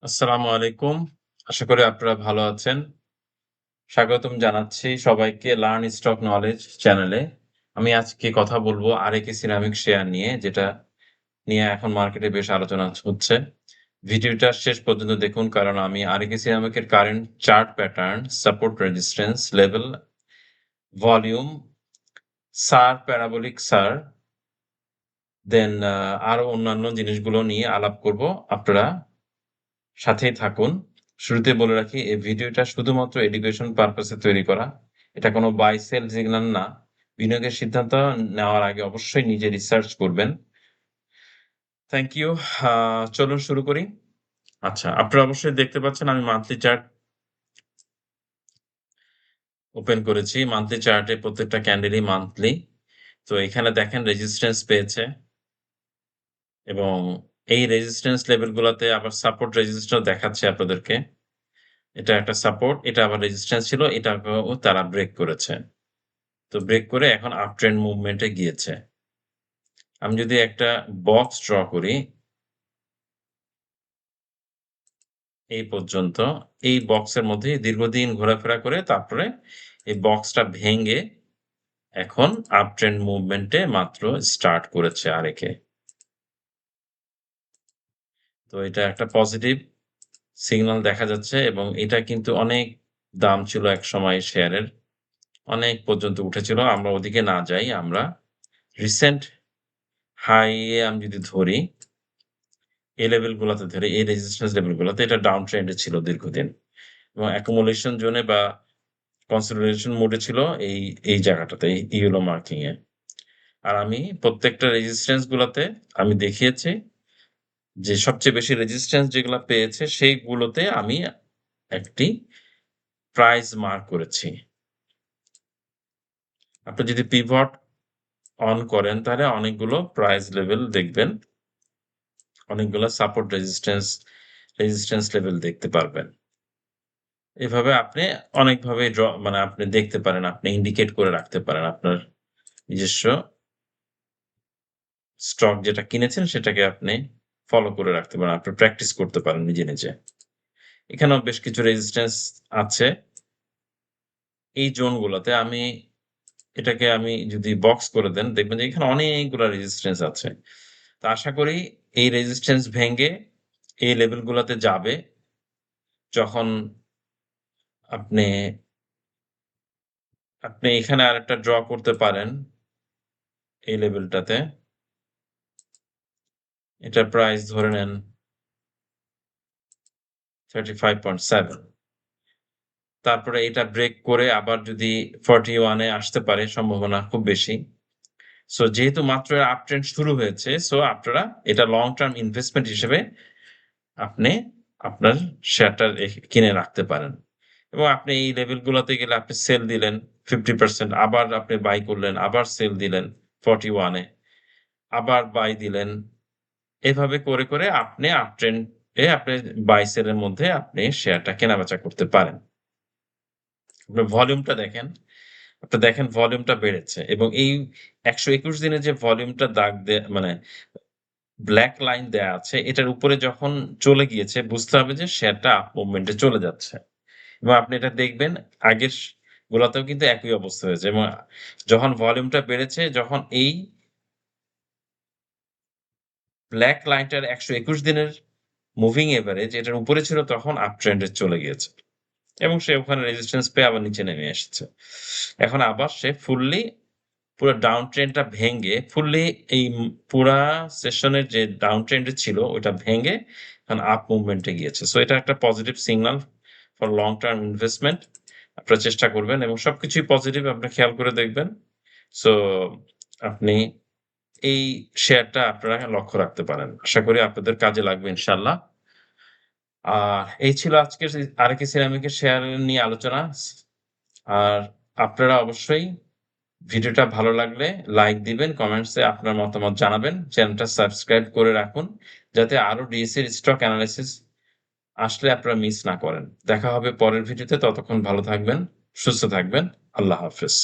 আসসালামু আলাইকুম। আশা করি আপনারা ভালো আছেন। স্বাগতম জানাচ্ছি সবাইকে লার্ন স্টক নলেজ চ্যানেলে। আমি আজকে কথা বলব আরেকে সিরামিক শেয়ার নিয়ে, যেটা নিয়ে এখন মার্কেটে বেশ আলোচনা হচ্ছে। ভিডিওটা শেষ পর্যন্ত দেখুন, কারণ আমি আরেকে সিরামিকের current chart pattern, support resistance level, volume, SAR parabolic SAR, then আরো অন্যান্য জিনিসগুলো নিয়ে আলাপ করব। আপনারা সাথেই থাকুন। শুরুতে বলে রাখি, এই ভিডিওটা শুধুমাত্র এডুকেশন পারপাসে তৈরি করা। এটা কোনো বাই সেল সিগন্যাল না। বিনিয়োগের সিদ্ধান্ত নেওয়ার আগে অবশ্যই নিজে রিসার্চ করবেন। Thank you. চলুন শুরু করি। আচ্ছা, আপনারা অবশ্যই দেখতে পাচ্ছেন আমি মান্থলি চার্ট ওপেন করেছি। মান্থলি চার্টে প্রত্যেকটা ক্যান্ডেলই মান্থলি। তো এখানে দেখেন রেজিস্ট্যান্স পেয়েছে এবং এই রেজিস্ট্যান্স লেভেলগুলাতে আবার সাপোর্ট রেজিস্ট্যান্স দেখাচ্ছে আপনাদেরকে। এটা একটা সাপোর্ট, এটা আবার রেজিস্ট্যান্স ছিল, এটাকেও তারা ব্রেক করেছে। তো ব্রেক করে এখন আপ ট্রেন্ড মুভমেন্ট এ গিয়েছে। আমি যদি একটা বক্স ড্র করি এই পর্যন্ত, এই বক্সের মধ্যে দীর্ঘদিন ঘোরাফেরা করে তারপরে এই বক্সটা ভেঙে এখন আপ ট্রেন্ড মুভমেন্ট এ মাত্র স্টার্ট করেছে আরেকে। তো এটা একটা পজিটিভ সিগন্যাল দেখা যাচ্ছে এবং এটা কিন্তু অনেক দাম ছিল একসময় শেয়ারের। অনেক পর্যন্ত উঠেছিল। আমরা ওদিকে না যাই। আমরা রিসেন্ট হাই এ আমি যদি ধরি, এই লেভেলগুলাতে ধরে, এই রেজিস্ট্যান্স লেভেলগুলাতে এটা ডাউন ট্রেন্ড এ ছিল দীর্ঘদিন। এবং অ্যাকুমুলেশন জোনে বা কনসোলিডেশন মোড এ ছিল এই জায়গাটাতে, এই ইয়েলো মার্কিং এ। আর আমি প্রত্যেকটা রেজিস্ট্যান্স গুলাতে আমি দেখিয়েছি যে সবচেয়ে বেশি রেজিস্ট্যান্স যেগুলা পেয়েছে সেইগুলোতে আমি একটি প্রাইস মার্ক করেছি। আপনি যদি পিভট অন করেন তাহলে অনেকগুলো প্রাইস লেভেল দেখবেন। অনেকগুলো সাপোর্ট রেজিস্ট্যান্স লেভেল দেখতে পারবেন। এভাবে আপনি অনেকভাবে মানে আপনি দেখতে পারেন, আপনি ইন্ডিকেট করে রাখতে পারেন আপনার নিজস্ব স্টক যেটা কিনেছেন সেটাকে আপনি ফলো করে রাখতে পারেন। আপনি প্র্যাকটিস করতে পারেন নিজে, নিজে। এখানেও বেশ কিছু রেজিস্ট্যান্স আছে। এই জোনগুলোতে এটাকে আমি যদি বক্স করে দেন, দেখবেন যে এখানে অনেকগুলা রেজিস্ট্যান্স আছে। তো আশা করি এই রেজিস্ট্যান্স ভেঙে এই লেভেলগুলাতে যাবে। যখন আপনি আপনি এখানে আরেকটা ড্র করতে পারেন এই লেভেলটাতে। এটার প্রাইস ধরে নেন 35.7। তারপরে এটা ব্রেক করে আবার যদি 41 এ আসতে পারে, সম্ভাবনা খুব বেশি। সো যেহেতু মাত্র আপ ট্রেন্ড শুরু হয়েছে, সো আপনারা এটা লং টার্ম ইনভেস্টমেন্ট হিসেবে আপনি আপনার শেয়ারটা কিনে রাখতে পারেন। এবং আপনি এই লেভেল গুলাতে গেলে আপনি সেল দিলেন 50%, আবার আপনি বাই করলেন, আবার সেল দিলেন 41 এ, আবার বাই দিলেন। এভাবে করে, করে আপনি আপ ট্রেন্ড এ আপনি বাই সেল এর মধ্যে আপনি শেয়ারটা কেনাবেচা করতে পারেন। আপনার ভলিউমটা দেখেন। আপনি দেখেন ভলিউমটা বেড়েছে এবং এই ১২১ দিনে যে ভলিউমটা দাগ মানে ব্লাক লাইন দেয়া আছে, এটার উপরে যখন চলে গিয়েছে বুঝতে হবে যে শেয়ারটা আপ মুভমেন্ট এ চলে যাচ্ছে। এবং আপনি এটা দেখবেন আগের গুলাতেও কিন্তু একই অবস্থা হয়েছে এবং যখন ভলিউমটা বেড়েছে, যখন এই ব্লাক লাইনটার ১২১ দিনের মুভিং এভারেজ এটার উপরে ছিল, তখন আপ ট্রেন্ড এ চলে গিয়েছে। এবং সে ওখানে রেজিস্ট্যান্স পেয়ে আবার নিচে নেমে এসেছে। এখন আবার সে পুরা ডাউন ট্রেন্ডটা ভেঙে ফুললি এই পুরা সেশনের যে ডাউন ট্রেন্ড ছিল ওইটা ভেঙে এখন আপ মুভমেন্ট এ গিয়েছে। সো এটা একটা positive signal for long term investment. আপনারা চেষ্টা করবেন এবং সবকিছুই পজিটিভ আপনি খেয়াল করে দেখবেন। সো আপনি এই শেয়ারটা আপনারা লক্ষ্য রাখতে পারেন। আশা করি আপনাদের কাজে লাগবে ইনশাআল্লাহ। এই ছিল আজকের আরএকে সিরামিকের শেয়ার নিয়ে আলোচনা। আর আপনারা অবশ্যই ভিডিওটা ভালো লাগলে লাইক দিবেন, কমেন্টসে আপনার মতামত জানাবেন। চ্যানেলটা সাবস্ক্রাইব করে রাখুন, যাতে আরো ডিএসইর স্টক অ্যানালিসিস আসলে আপনারা মিস না করেন। দেখা হবে পরের ভিডিওতে। ততক্ষণ ভালো থাকবেন, সুস্থ থাকবেন। আল্লাহ হাফেজ।